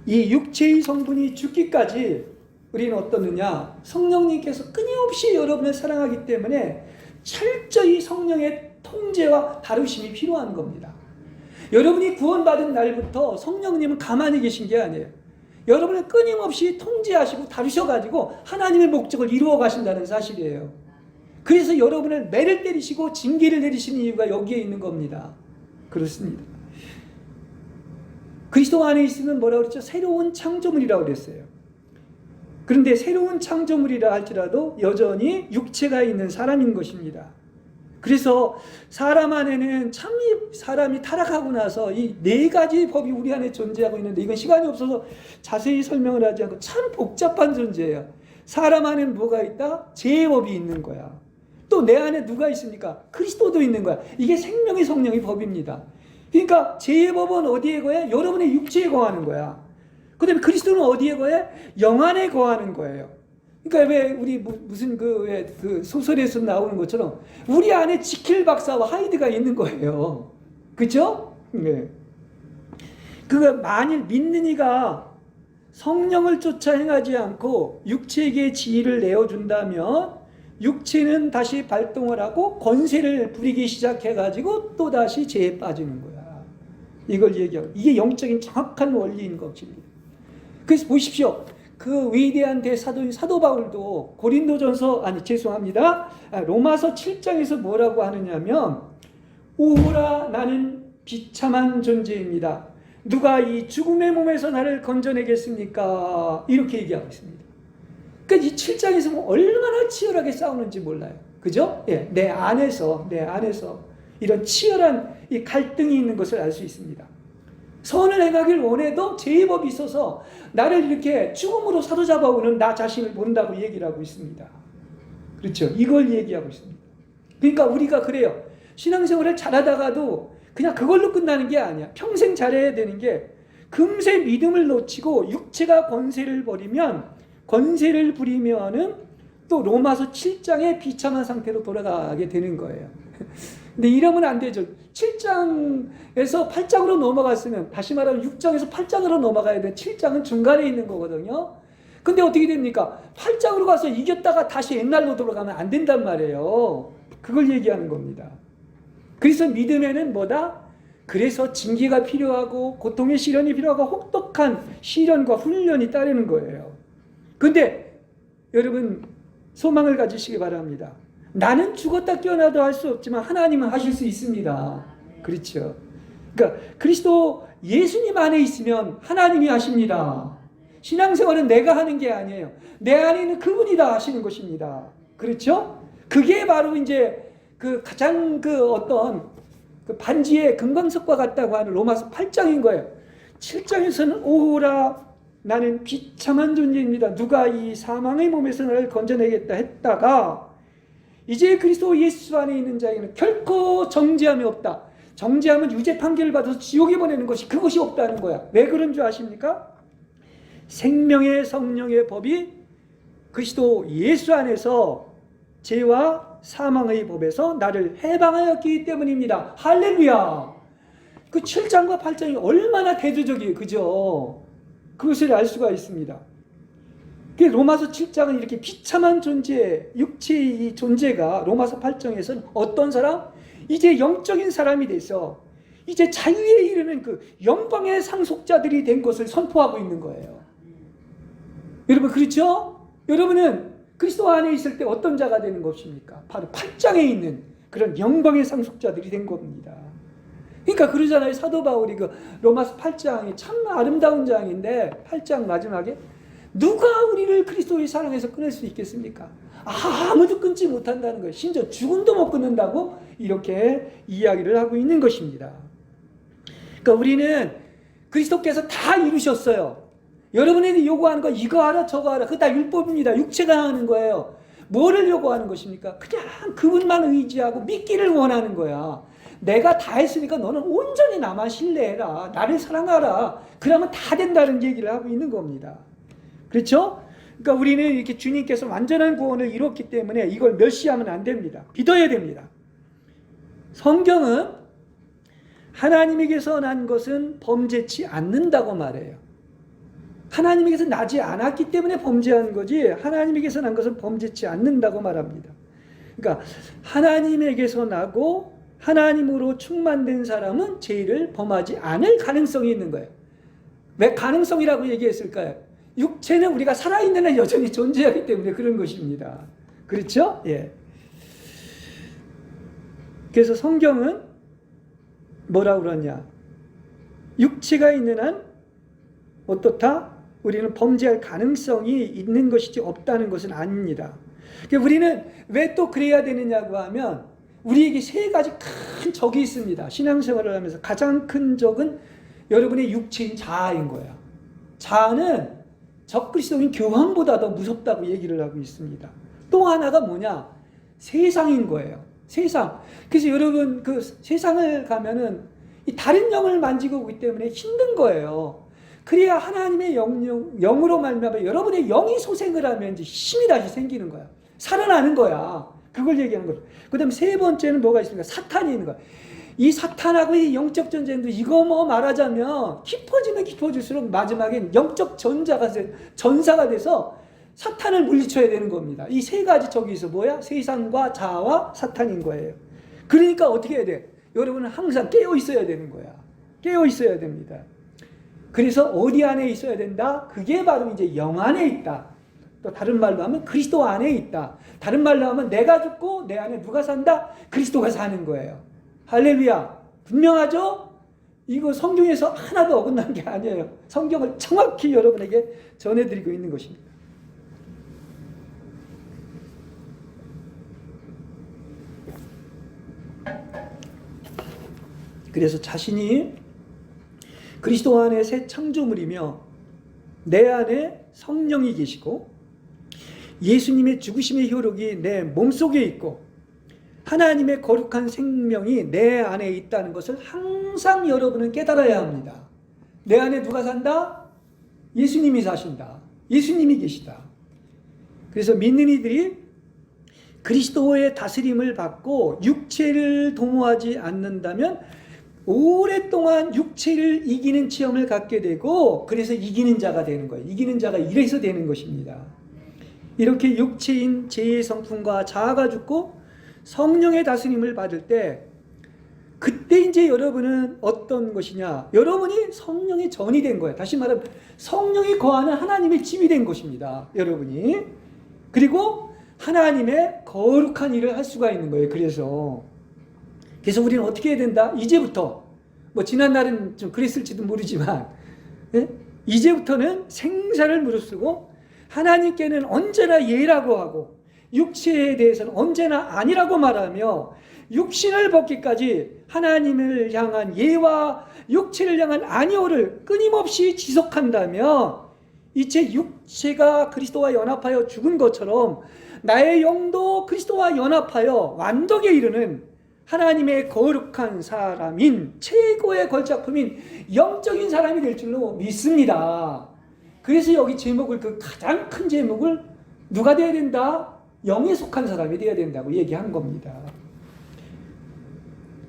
이 육체의 성분이 죽기까지 우리는 어떻느냐? 성령님께서 끊임없이 여러분을 사랑하기 때문에 철저히 성령의 통제와 다루심이 필요한 겁니다. 여러분이 구원받은 날부터 성령님은 가만히 계신 게 아니에요. 여러분을 끊임없이 통제하시고 다루셔가지고 하나님의 목적을 이루어 가신다는 사실이에요. 그래서 여러분을 매를 때리시고 징계를 내리시는 이유가 여기에 있는 겁니다. 그렇습니다. 그리스도 안에 있으면 뭐라고 그랬죠? 새로운 창조물이라고 그랬어요. 그런데 새로운 창조물이라 할지라도 여전히 육체가 있는 사람인 것입니다. 그래서 사람 안에는 참 사람이 타락하고 나서 이 네 가지 법이 우리 안에 존재하고 있는데 이건 시간이 없어서 자세히 설명을 하지 않고 참 복잡한 존재예요. 사람 안에는 뭐가 있다? 죄법이 있는 거야. 또 내 안에 누가 있습니까? 그리스도도 있는 거야. 이게 생명의 성령의 법입니다. 그러니까 죄의 법은 어디에 거해? 여러분의 육체에 거하는 거야. 그 다음에 그리스도는 어디에 거해? 영 안에 거하는 거예요. 그러니까 왜 우리 무슨 그 소설에서 나오는 것처럼 우리 안에 지킬 박사와 하이드가 있는 거예요. 그렇죠? 네. 그가 만일 믿는 이가 성령을 쫓아 행하지 않고 육체에게 지위를 내어준다면 육체는 다시 발동을 하고 권세를 부리기 시작해가지고 또 다시 죄에 빠지는 거야. 이걸 얘기하고 이게 영적인 정확한 원리인 것입니다. 그래서 보십시오. 그 위대한 대사도인 사도 바울도 로마서 7장에서 뭐라고 하느냐면 오호라 나는 비참한 존재입니다. 누가 이 죽음의 몸에서 나를 건져내겠습니까? 이렇게 얘기하고 있습니다. 그러니까 이 7장에서 얼마나 치열하게 싸우는지 몰라요. 그죠? 예, 내 안에서 이런 치열한 이 갈등이 있는 것을 알 수 있습니다. 선을 행하길 원해도 죄의 법이 있어서 나를 이렇게 죽음으로 사로잡아오는 나 자신을 본다고 얘기를 하고 있습니다. 그렇죠? 이걸 얘기하고 있습니다. 그러니까 우리가 그래요. 신앙생활을 잘하다가도 그냥 그걸로 끝나는 게 아니야. 평생 잘해야 되는 게 금세 믿음을 놓치고 육체가 권세를 부리면은 또 로마서 7장의 비참한 상태로 돌아가게 되는 거예요. 근데 이러면 안 되죠. 7장에서 8장으로 넘어갔으면, 다시 말하면 6장에서 8장으로 넘어가야 돼. 7장은 중간에 있는 거거든요. 근데 어떻게 됩니까? 8장으로 가서 이겼다가 다시 옛날로 돌아가면 안 된단 말이에요. 그걸 얘기하는 겁니다. 그래서 믿음에는 뭐다? 그래서 징계가 필요하고 고통의 시련이 필요하고 혹독한 시련과 훈련이 따르는 거예요. 근데 여러분 소망을 가지시기 바랍니다. 나는 죽었다 깨어나도 할 수 없지만 하나님은 하실 수 있습니다. 그렇죠. 그러니까 그리스도 예수님 안에 있으면 하나님이 하십니다. 신앙생활은 내가 하는 게 아니에요. 내 안에 있는 그분이 다 하시는 것입니다. 그렇죠? 그게 바로 이제 그 가장 그 어떤 그 반지의 금광석과 같다고 하는 로마서 8장인 거예요. 7장에서는 오호라 나는 비참한 존재입니다. 누가 이 사망의 몸에서 나를 건져내겠다 했다가 이제 그리스도 예수 안에 있는 자에게는 결코 정죄함이 없다. 정죄하면 유죄 판결을 받아서 지옥에 보내는 것이 그것이 없다는 거야. 왜 그런 줄 아십니까? 생명의 성령의 법이 그리스도 예수 안에서 죄와 사망의 법에서 나를 해방하였기 때문입니다. 할렐루야. 그 7장과 8장이 얼마나 대조적이에요. 그죠? 그것을 알 수가 있습니다. 로마서 7장은 이렇게 비참한 존재, 육체의 이 존재가 로마서 8장에서는 어떤 사람? 이제 영적인 사람이 돼서 이제 자유에 이르는 그 영광의 상속자들이 된 것을 선포하고 있는 거예요. 여러분 그렇죠? 여러분은 그리스도 안에 있을 때 어떤 자가 되는 것입니까? 바로 8장에 있는 그런 영광의 상속자들이 된 겁니다. 그러니까 그러잖아요. 사도 바울이 그 로마서 8장이 참 아름다운 장인데 8장 마지막에 누가 우리를 그리스도의 사랑에서 끊을 수 있겠습니까? 아무도 끊지 못한다는 거예요. 심지어 죽음도 못 끊는다고 이렇게 이야기를 하고 있는 것입니다. 그러니까 우리는 그리스도께서 다 이루셨어요. 여러분이 요구하는 거 이거 하라 저거 하라 그거 다 율법입니다. 육체가 하는 거예요. 뭐를 요구하는 것입니까? 그냥 그분만 의지하고 믿기를 원하는 거야. 내가 다 했으니까 너는 온전히 나만 신뢰해라. 나를 사랑하라. 그러면 다 된다는 얘기를 하고 있는 겁니다. 그렇죠? 그러니까 우리는 이렇게 주님께서 완전한 구원을 이뤘기 때문에 이걸 멸시하면 안 됩니다. 믿어야 됩니다. 성경은 하나님에게서 난 것은 범죄치 않는다고 말해요. 하나님에게서 나지 않았기 때문에 범죄한 거지 하나님에게서 난 것은 범죄치 않는다고 말합니다. 그러니까 하나님에게서 나고 하나님으로 충만된 사람은 죄를 범하지 않을 가능성이 있는 거예요. 왜 가능성이라고 얘기했을까요? 육체는 우리가 살아있는 한 여전히 존재하기 때문에 그런 것입니다. 그렇죠? 예. 그래서 성경은 뭐라고 그러냐? 육체가 있는 한 어떻다? 우리는 범죄할 가능성이 있는 것이지 없다는 것은 아닙니다. 그러니까 우리는 왜 또 그래야 되느냐고 하면 우리에게 세 가지 큰 적이 있습니다. 신앙생활을 하면서 가장 큰 적은 여러분의 육체인 자아인 거예요. 자아는 적그리스도인 교황보다 더 무섭다고 얘기를 하고 있습니다. 또 하나가 뭐냐? 세상인 거예요. 세상. 그래서 여러분 그 세상을 가면은 이 다른 영을 만지고 오기 때문에 힘든 거예요. 그래야 하나님의 영으로 말미암아 여러분의 영이 소생을 하면 이제 힘이 다시 생기는 거야. 살아나는 거야. 그걸 얘기하는 거죠. 그 다음에 세 번째는 뭐가 있습니까? 사탄이 있는 거야. 이 사탄하고 이 영적 전쟁도 이거 뭐 말하자면 깊어지면 깊어질수록 마지막엔 영적 전사가 돼서 사탄을 물리쳐야 되는 겁니다. 이 세 가지 저기서 뭐야? 세상과 자아와 사탄인 거예요. 그러니까 어떻게 해야 돼? 여러분은 항상 깨어 있어야 되는 거야. 깨어 있어야 됩니다. 그래서 어디 안에 있어야 된다? 그게 바로 이제 영 안에 있다. 또 다른 말로 하면 그리스도 안에 있다. 다른 말로 하면 내가 죽고 내 안에 누가 산다? 그리스도가 사는 거예요. 할렐루야. 분명하죠? 이거 성경에서 하나도 어긋난 게 아니에요. 성경을 정확히 여러분에게 전해드리고 있는 것입니다. 그래서 자신이 그리스도 안에 새 창조물이며 내 안에 성령이 계시고 예수님의 죽으심의 효력이 내 몸속에 있고 하나님의 거룩한 생명이 내 안에 있다는 것을 항상 여러분은 깨달아야 합니다. 내 안에 누가 산다? 예수님이 사신다. 예수님이 계시다. 그래서 믿는 이들이 그리스도의 다스림을 받고 육체를 도모하지 않는다면 오랫동안 육체를 이기는 체험을 갖게 되고 그래서 이기는 자가 되는 거예요. 이기는 자가 이래서 되는 것입니다. 이렇게 육체인 죄의 성품과 자아가 죽고 성령의 다스림을 받을 때 그때 이제 여러분은 어떤 것이냐? 여러분이 성령의 전이 된 거예요. 다시 말하면 성령이 거하는 하나님의 집이 된 것입니다. 여러분이. 그리고 하나님의 거룩한 일을 할 수가 있는 거예요. 그래서 우리는 어떻게 해야 된다? 이제부터, 뭐 지난날은 좀 그랬을지도 모르지만, 예? 이제부터는 생사를 무릅쓰고 하나님께는 언제나 예라고 하고 육체에 대해서는 언제나 아니라고 말하며 육신을 벗기까지 하나님을 향한 예와 육체를 향한 아니오를 끊임없이 지속한다면 이제 육체가 그리스도와 연합하여 죽은 것처럼 나의 영도 그리스도와 연합하여 완덕에 이르는 하나님의 거룩한 사람인 최고의 걸작품인 영적인 사람이 될 줄로 믿습니다. 그래서 여기 제목을, 그 가장 큰 제목을 누가 되어야 된다? 영에 속한 사람이 되어야 된다고 얘기한 겁니다.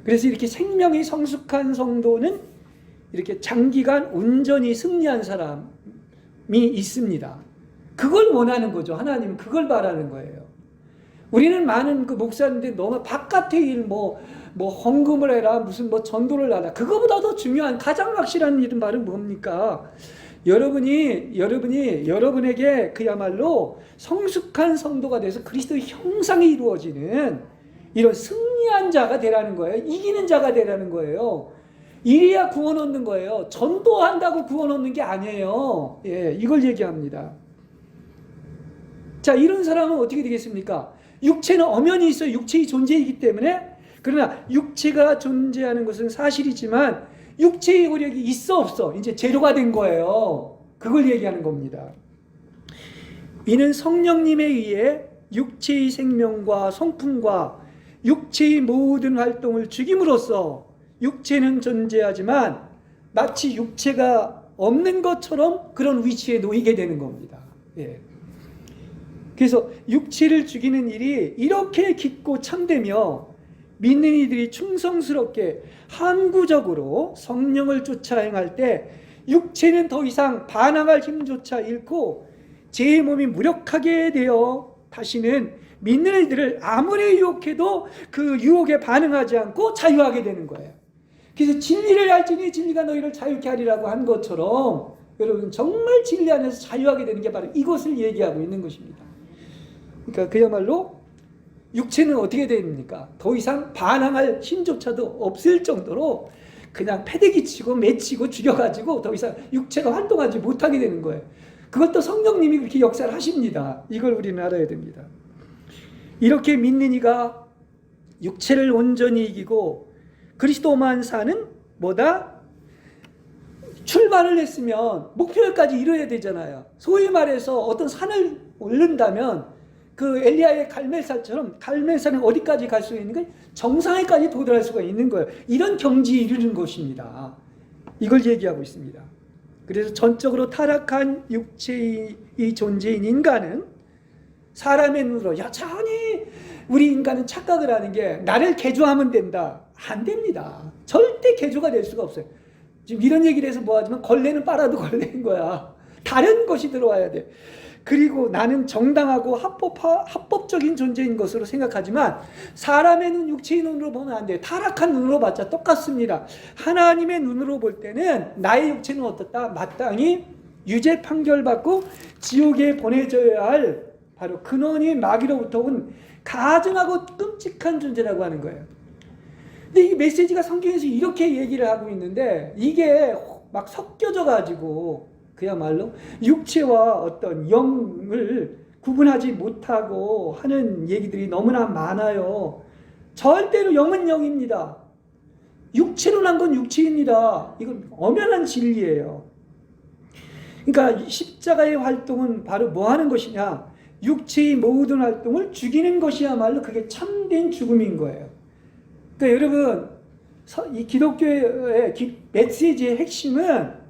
그래서 이렇게 생명이 성숙한 성도는 이렇게 장기간 온전히 승리한 사람이 있습니다. 그걸 원하는 거죠. 하나님은 그걸 바라는 거예요. 우리는 많은 그 목사님들 너무 바깥의 일, 헌금을 해라, 무슨 전도를 하라. 그거보다 더 중요한, 가장 확실한 일은 바로 뭡니까? 여러분에게 그야말로 성숙한 성도가 돼서 그리스도의 형상이 이루어지는 이런 승리한 자가 되라는 거예요. 이기는 자가 되라는 거예요. 이래야 구원 얻는 거예요. 전도한다고 구원 얻는 게 아니에요. 예, 이걸 얘기합니다. 자, 이런 사람은 어떻게 되겠습니까? 육체는 엄연히 있어요. 육체의 존재이기 때문에. 그러나 육체가 존재하는 것은 사실이지만 육체의 효력이 있어 없어 이제 제로가 된 거예요. 그걸 얘기하는 겁니다. 이는 성령님에 의해 육체의 생명과 성품과 육체의 모든 활동을 죽임으로써 육체는 존재하지만 마치 육체가 없는 것처럼 그런 위치에 놓이게 되는 겁니다. 예. 그래서 육체를 죽이는 일이 이렇게 깊고 참되며 믿는 이들이 충성스럽게 항구적으로 성령을 쫓아 행할 때 육체는 더 이상 반항할 힘조차 잃고 제 몸이 무력하게 되어 다시는 믿는 이들을 아무리 유혹해도 그 유혹에 반응하지 않고 자유하게 되는 거예요. 그래서 진리를 알지니 진리가 너희를 자유케 하리라고 한 것처럼 여러분 정말 진리 안에서 자유하게 되는 게 바로 이것을 얘기하고 있는 것입니다. 그러니까 그야말로 육체는 어떻게 됩니까? 더 이상 반항할 힘조차도 없을 정도로 그냥 패대기 치고 맺히고 죽여가지고 더 이상 육체가 활동하지 못하게 되는 거예요. 그것도 성령님이 그렇게 역사를 하십니다. 이걸 우리는 알아야 됩니다. 이렇게 믿는 이가 육체를 온전히 이기고 그리스도만 사는 뭐다? 출발을 했으면 목표까지 이뤄야 되잖아요. 소위 말해서 어떤 산을 오른다면 그 엘리야의 갈멜산처럼 갈멜산은 어디까지 갈 수 있는 거예요? 정상에까지 도달할 수가 있는 거예요. 이런 경지에 이르는 것입니다. 이걸 얘기하고 있습니다. 그래서 전적으로 타락한 육체의 존재인 인간은 사람의 눈으로 여전히 우리 인간은 착각을 하는 게 나를 개조하면 된다. 안 됩니다. 절대 개조가 될 수가 없어요. 지금 이런 얘기를 해서 뭐하지만 걸레는 빨아도 걸레인 거야. 다른 것이 들어와야 돼. 그리고 나는 정당하고 합법적인 존재인 것으로 생각하지만 사람의 눈, 육체의 눈으로 보면 안 돼요. 타락한 눈으로 봤자 똑같습니다. 하나님의 눈으로 볼 때는 나의 육체는 어떻다? 마땅히 유죄 판결받고 지옥에 보내져야 할 바로 근원이 마귀로부터 온 가증하고 끔찍한 존재라고 하는 거예요. 근데 이 메시지가 성경에서 이렇게 얘기를 하고 있는데 이게 막 섞여져 가지고 그야말로 육체와 어떤 영을 구분하지 못하고 하는 얘기들이 너무나 많아요. 절대로 영은 영입니다. 육체로 난 건 육체입니다. 이건 엄연한 진리예요. 그러니까 십자가의 활동은 바로 뭐 하는 것이냐? 육체의 모든 활동을 죽이는 것이야말로 그게 참된 죽음인 거예요. 그러니까 여러분, 이 기독교의 메시지의 핵심은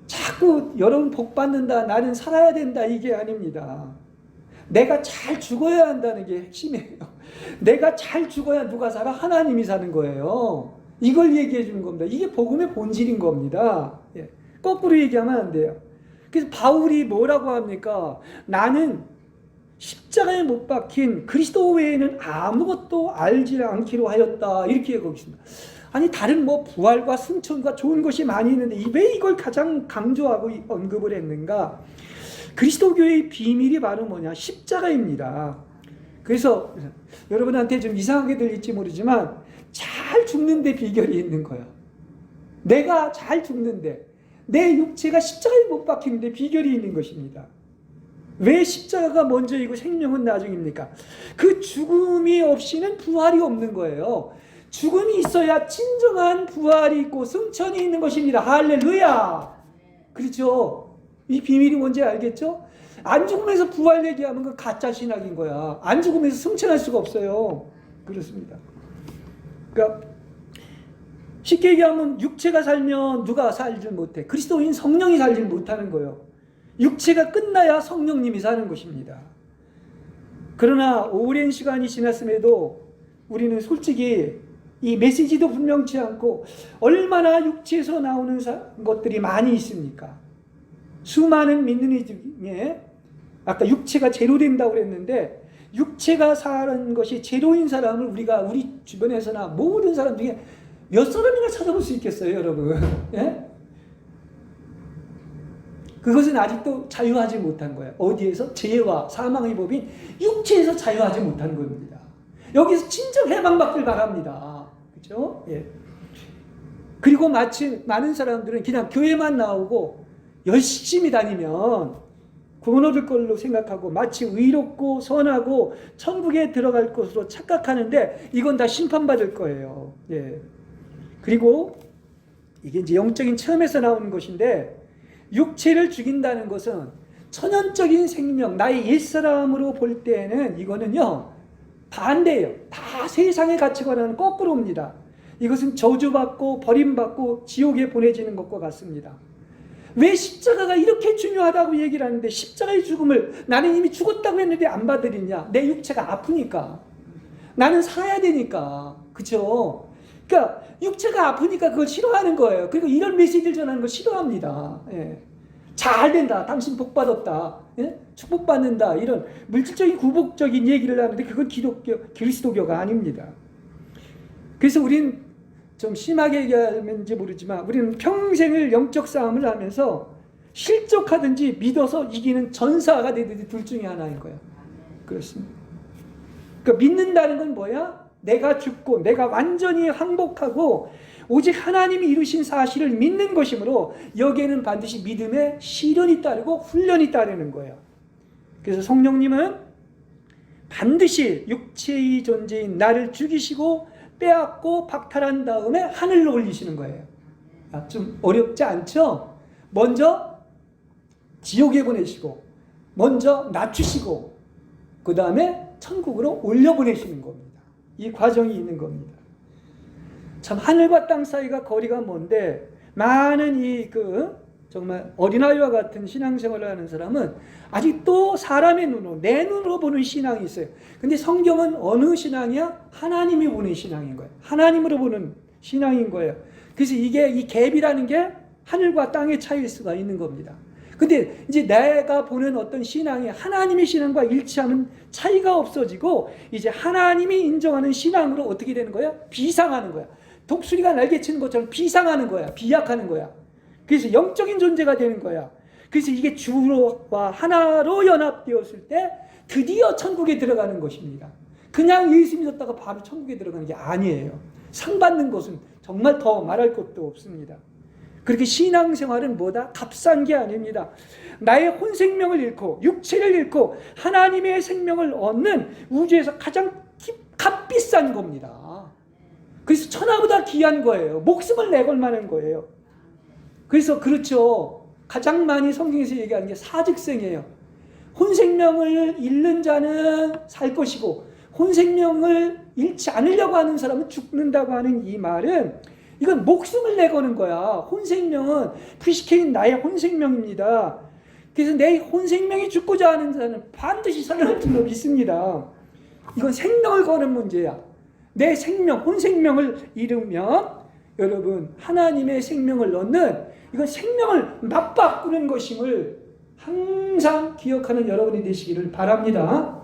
자꾸 여러분 복 받는다, 나는 살아야 된다, 이게 아닙니다. 내가 잘 죽어야 한다는 게 핵심이에요. 내가 잘 죽어야 누가 살아? 하나님이 사는 거예요. 이걸 얘기해 주는 겁니다. 이게 복음의 본질인 겁니다. 예. 거꾸로 얘기하면 안 돼요. 그래서 바울이 뭐라고 합니까? 나는 십자가에 못 박힌 그리스도 외에는 아무것도 알지 않기로 하였다. 이렇게 얘기하고 있습니다. 아니 다른 부활과 승천과 좋은 것이 많이 있는데 왜 이걸 가장 강조하고 언급을 했는가? 그리스도교의 비밀이 바로 뭐냐? 십자가입니다. 그래서 여러분한테 좀 이상하게 들릴지 모르지만 잘 죽는 데 비결이 있는 거야. 내가 잘 죽는데 내 육체가 십자가에 못 박히는데 비결이 있는 것입니다. 왜 십자가가 먼저이고 생명은 나중입니까? 그 죽음이 없이는 부활이 없는 거예요. 죽음이 있어야 진정한 부활이 있고 승천이 있는 것입니다. 할렐루야! 그렇죠? 이 비밀이 뭔지 알겠죠? 안 죽으면서 부활 얘기하면 그 가짜 신학인 거야. 안 죽으면서 승천할 수가 없어요. 그렇습니다. 그러니까 쉽게 얘기하면 육체가 살면 누가 살지 못해? 그리스도인 성령이 살지 못하는 거예요. 육체가 끝나야 성령님이 사는 것입니다. 그러나 오랜 시간이 지났음에도 우리는 솔직히 이 메시지도 분명치 않고 얼마나 육체에서 나오는 것들이 많이 있습니까? 수많은 믿는 이 중에 아까 육체가 제로된다고 그랬는데 육체가 사는 것이 제로인 사람을 우리가 우리 주변에서나 모든 사람 중에 몇 사람이나 찾아볼 수 있겠어요, 여러분? 예? 그것은 아직도 자유하지 못한 거예요. 어디에서? 죄와 사망의 법인 육체에서 자유하지 못한 겁니다. 여기서 진정 해방받길 바랍니다. 그렇죠? 예. 그리고 마치 많은 사람들은 그냥 교회만 나오고 열심히 다니면 구원 얻을 걸로 생각하고 마치 의롭고 선하고 천국에 들어갈 것으로 착각하는데 이건 다 심판받을 거예요. 예. 그리고 이게 이제 영적인 체험에서 나오는 것인데 육체를 죽인다는 것은 천연적인 생명, 나의 옛사람으로 볼 때에는 이거는요 반대예요. 다 세상의 가치관과는 거꾸로입니다. 이것은 저주받고 버림받고 지옥에 보내지는 것과 같습니다. 왜 십자가가 이렇게 중요하다고 얘기를 하는데 십자가의 죽음을 나는 이미 죽었다고 했는데 안 받으리냐? 내 육체가 아프니까. 나는 살아야 되니까. 그렇죠? 그러니까 육체가 아프니까 그걸 싫어하는 거예요. 그리고 이런 메시지를 전하는 걸 싫어합니다. 예. 잘 된다. 당신 복 받았다. 예? 축복받는다. 이런 물질적인 구복적인 얘기를 하는데 그건 그리스도교가 아닙니다. 그래서 우리는 좀 심하게 얘기하면지 모르지만 우리는 평생을 영적 싸움을 하면서 실족하든지 믿어서 이기는 전사가 되든지 둘 중에 하나인 거예요. 그렇습니다. 그러니까 믿는다는 건 뭐야? 내가 죽고 내가 완전히 항복하고 오직 하나님이 이루신 사실을 믿는 것이므로 여기에는 반드시 믿음의 시련이 따르고 훈련이 따르는 거예요. 그래서 성령님은 반드시 육체의 존재인 나를 죽이시고 빼앗고 박탈한 다음에 하늘로 올리시는 거예요. 좀 어렵지 않죠? 먼저 지옥에 보내시고 먼저 낮추시고 그 다음에 천국으로 올려보내시는 겁니다. 이 과정이 있는 겁니다. 참 하늘과 땅 사이가 거리가 먼데 많은 정말 어린아이와 같은 신앙생활을 하는 사람은 아직도 사람의 눈으로 내 눈으로 보는 신앙이 있어요. 근데 성경은 어느 신앙이야? 하나님이 보는 신앙인 거예요. 하나님으로 보는 신앙인 거예요. 그래서 이게 이 갭이라는 게 하늘과 땅의 차이일 수가 있는 겁니다. 근데 이제 내가 보는 어떤 신앙이 하나님의 신앙과 일치하면 차이가 없어지고 이제 하나님이 인정하는 신앙으로 어떻게 되는 거야? 비상하는 거야. 독수리가 날개치는 것처럼 비상하는 거야. 비약하는 거야. 그래서 영적인 존재가 되는 거야. 그래서 이게 주와 하나로 연합되었을 때 드디어 천국에 들어가는 것입니다. 그냥 예수 믿었다가 바로 천국에 들어가는 게 아니에요. 상 받는 것은 정말 더 말할 것도 없습니다. 그렇게 신앙생활은 뭐다? 값싼 게 아닙니다. 나의 혼생명을 잃고 육체를 잃고 하나님의 생명을 얻는 우주에서 가장 값비싼 겁니다. 그래서 천하보다 귀한 거예요. 목숨을 내걸 만한 거예요. 그래서 그렇죠. 가장 많이 성경에서 얘기하는 게 사직생이에요. 혼생명을 잃는 자는 살 것이고 혼생명을 잃지 않으려고 하는 사람은 죽는다고 하는 이 말은 이건 목숨을 내거는 거야. 혼생명은 피시케인 나의 혼생명입니다. 그래서 내 혼생명이 죽고자 하는 자는 반드시 살아날 줄로 믿습니다. 이건 생명을 거는 문제야. 내 생명, 혼생명을 잃으면 여러분 하나님의 생명을 얻는 이건 생명을 맞바꾸는 것임을 항상 기억하는 여러분이 되시기를 바랍니다.